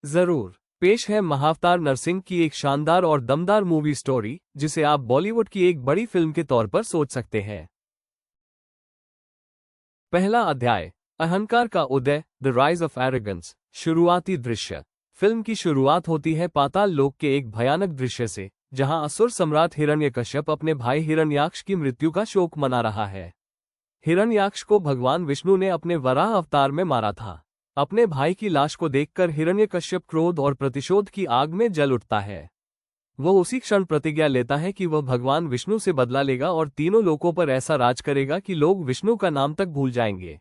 जरूर। पेश है महाअवतार नरसिंह की एक शानदार और दमदार मूवी स्टोरी, जिसे आप बॉलीवुड की एक बड़ी फिल्म के तौर पर सोच सकते हैं। पहला अध्याय, अहंकार का उदय, द राइज ऑफ एरोगेंस। शुरुआती दृश्य। फिल्म की शुरुआत होती है पाताल लोक के एक भयानक दृश्य से, जहां असुर सम्राट हिरण्यकश्यप अपने भाई हिरण्याक्ष की मृत्यु का शोक मना रहा है। हिरण्याक्ष को भगवान विष्णु ने अपने वराह अवतार में मारा था। अपने भाई की लाश को देखकर हिरण्यकश्यप क्रोध और प्रतिशोध की आग में जल उठता है। वो उसी क्षण प्रतिज्ञा लेता है कि वह भगवान विष्णु से बदला लेगा और तीनों लोकों पर ऐसा राज करेगा कि लोग विष्णु का नाम तक भूल जाएंगे।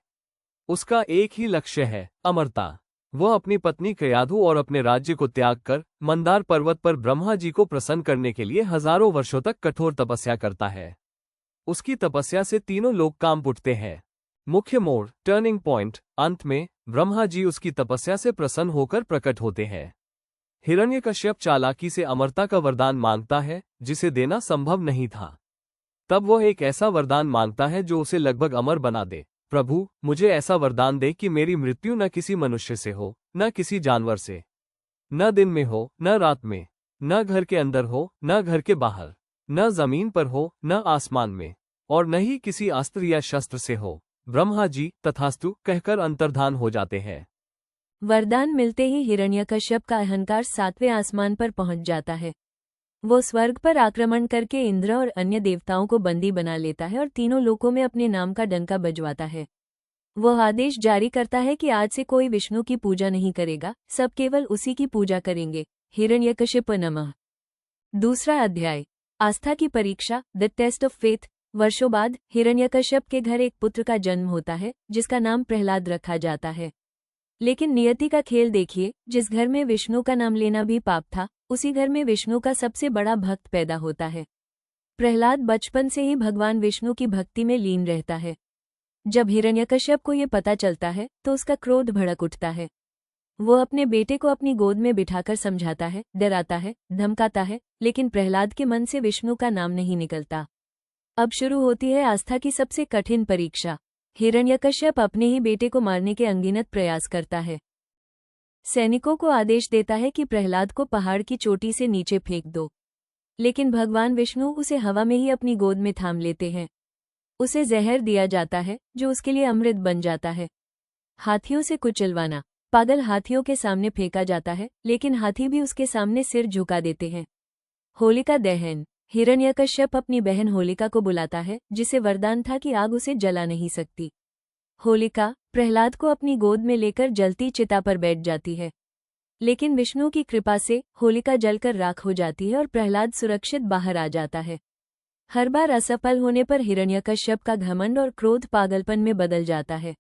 उसका एक ही लक्ष्य है, अमरता। वह अपनी पत्नी कयाधु और अपने राज्य को त्याग कर मंदार पर्वत पर ब्रह्मा जी को प्रसन्न करने के लिए हजारों वर्षों तक कठोर तपस्या करता है। उसकी तपस्या से तीनों लोग कांप उठते हैं। मुख्य मोड़, टर्निंग पॉइंट। अंत में ब्रह्मा जी उसकी तपस्या से प्रसन्न होकर प्रकट होते हैं। हिरण्यकश्यप चालाकी से अमरता का वरदान मांगता है, जिसे देना संभव नहीं था। तब वह एक ऐसा वरदान मांगता है जो उसे लगभग अमर बना दे। प्रभु, मुझे ऐसा वरदान दे कि मेरी मृत्यु न किसी मनुष्य से हो, न किसी जानवर से, न दिन में हो, न रात में, न घर के अंदर हो, न घर के बाहर, न जमीन पर हो, न आसमान में, और न ही किसी अस्त्र या शस्त्र से हो। ब्रह्मा जी तथास्तु कहकर अंतर्धान हो जाते हैं। वरदान मिलते ही हिरण्यकश्यप का अहंकार 7वें आसमान पर पहुंच जाता है। वो स्वर्ग पर आक्रमण करके इंद्र और अन्य देवताओं को बंदी बना लेता है और तीनों लोकों में अपने नाम का डंका बजवाता है। वह आदेश जारी करता है कि आज से कोई विष्णु की पूजा नहीं करेगा, सब केवल उसी की पूजा करेंगे। हिरण्यकश्यप नमः। दूसरा अध्याय, आस्था की परीक्षा, द टेस्ट ऑफ फेथ। वर्षों बाद हिरण्यकश्यप के घर एक पुत्र का जन्म होता है, जिसका नाम प्रहलाद रखा जाता है। लेकिन नियति का खेल देखिए, जिस घर में विष्णु का नाम लेना भी पाप था, उसी घर में विष्णु का सबसे बड़ा भक्त पैदा होता है। प्रहलाद बचपन से ही भगवान विष्णु की भक्ति में लीन रहता है। जब हिरण्यकश्यप को ये पता चलता है तो उसका क्रोध भड़क उठता है। वो अपने बेटे को अपनी गोद में बिठाकर समझाता है, डराता है, धमकाता है, लेकिन प्रहलाद के मन से विष्णु का नाम नहीं निकलता। अब शुरू होती है आस्था की सबसे कठिन परीक्षा। हिरण्यकश्यप अपने ही बेटे को मारने के अनगिनत प्रयास करता है। सैनिकों को आदेश देता है कि प्रहलाद को पहाड़ की चोटी से नीचे फेंक दो, लेकिन भगवान विष्णु उसे हवा में ही अपनी गोद में थाम लेते हैं। उसे जहर दिया जाता है, जो उसके लिए अमृत बन जाता है। हाथियों से कुचलवाना। पागल हाथियों के सामने फेंका जाता है, लेकिन हाथी भी उसके सामने सिर झुका देते हैं। होलिका दहन। हिरण्यकश्यप अपनी बहन होलिका को बुलाता है, जिसे वरदान था कि आग उसे जला नहीं सकती। होलिका प्रहलाद को अपनी गोद में लेकर जलती चिता पर बैठ जाती है, लेकिन विष्णु की कृपा से होलिका जलकर राख हो जाती है और प्रहलाद सुरक्षित बाहर आ जाता है। हर बार असफल होने पर हिरण्यकश्यप का घमंड और क्रोध पागलपन में बदल जाता है।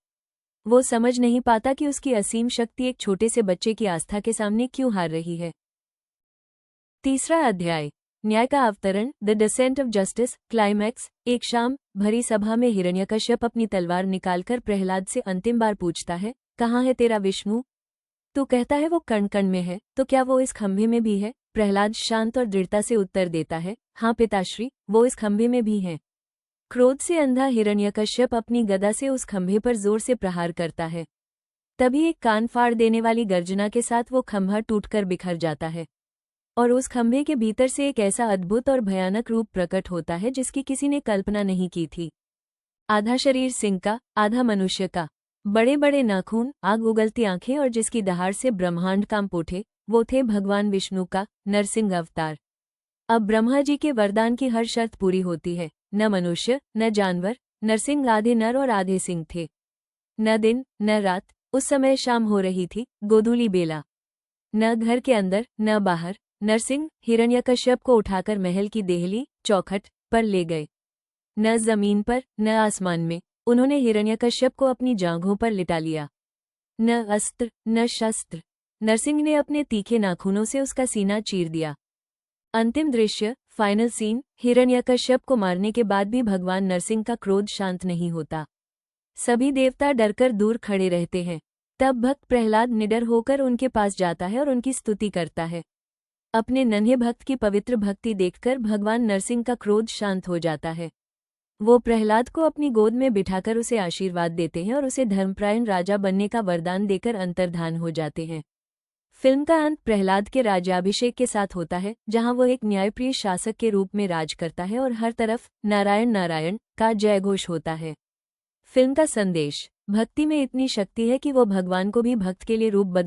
वो समझ नहीं पाता कि उसकी असीम शक्ति एक छोटे से बच्चे की आस्था के सामने क्यों हार रही है। तीसरा अध्याय, न्याय का अवतरण, the descent of justice. Climax. एक शाम भरी सभा में हिरण्यकश्यप अपनी तलवार निकालकर प्रहलाद से अंतिम बार पूछता है, कहाँ है तेरा विष्णु? तू कहता है वो कण कण में है, तो क्या वो इस खंभे में भी है? प्रहलाद शांत और दृढ़ता से उत्तर देता है, हाँ पिताश्री, वो इस खंभे में भी है। क्रोध से अंधा हिरण्यकश्यप अपनी गदा से उस खंभे पर जोर से प्रहार करता है। तभी एक कान फाड़ देने वाली गर्जना के साथ वो खंभा टूटकर बिखर जाता है, और उस खंभे के भीतर से एक ऐसा अद्भुत और भयानक रूप प्रकट होता है जिसकी किसी ने कल्पना नहीं की थी। आधा शरीर सिंह का, आधा मनुष्य का, बड़े बड़े नाखून, आग उगलती आंखें और जिसकी दहाड़ से ब्रह्मांड कांप उठे, वो थे भगवान विष्णु का नरसिंह अवतार। अब ब्रह्मा जी के वरदान की हर शर्त पूरी होती है। न मनुष्य, न जानवर, नरसिंह आधे नर और आधे सिंह थे। न दिन, न रात, उस समय शाम हो रही थी, गोधूली बेला। न घर के अंदर, न बाहर। नरसिंह हिरण्यकश्यप को उठाकर महल की देहली, चौखट पर ले गए। न जमीन पर, न आसमान में। उन्होंने हिरण्यकश्यप को अपनी जांघों पर लिटा लिया। न अस्त्र, न शस्त्र। नरसिंह ने अपने तीखे नाखूनों से उसका सीना चीर दिया। अंतिम दृश्य, फाइनल सीन। हिरण्यकश्यप को मारने के बाद भी भगवान नरसिंह का क्रोध शांत नहीं होता। सभी देवता डरकर दूर खड़े रहते हैं। तब भक्त प्रहलाद निडर होकर उनके पास जाता है और उनकी स्तुति करता है। अपने नन्हे भक्त की पवित्र भक्ति देखकर भगवान नरसिंह का क्रोध शांत हो जाता है। वो प्रहलाद को अपनी गोद में बिठाकर उसे आशीर्वाद देते हैं और उसे धर्मपरायण राजा बनने का वरदान देकर अंतर्धान हो जाते हैं। फिल्म का अंत प्रहलाद के राज्याभिषेक के साथ होता है, जहां वो एक न्यायप्रिय शासक के रूप में राज करता है और हर तरफ नारायण नारायण का जयघोष होता है। फिल्म का संदेश: भक्ति में इतनी शक्ति है कि वो भगवान को भी भक्त के लिए रूप बदल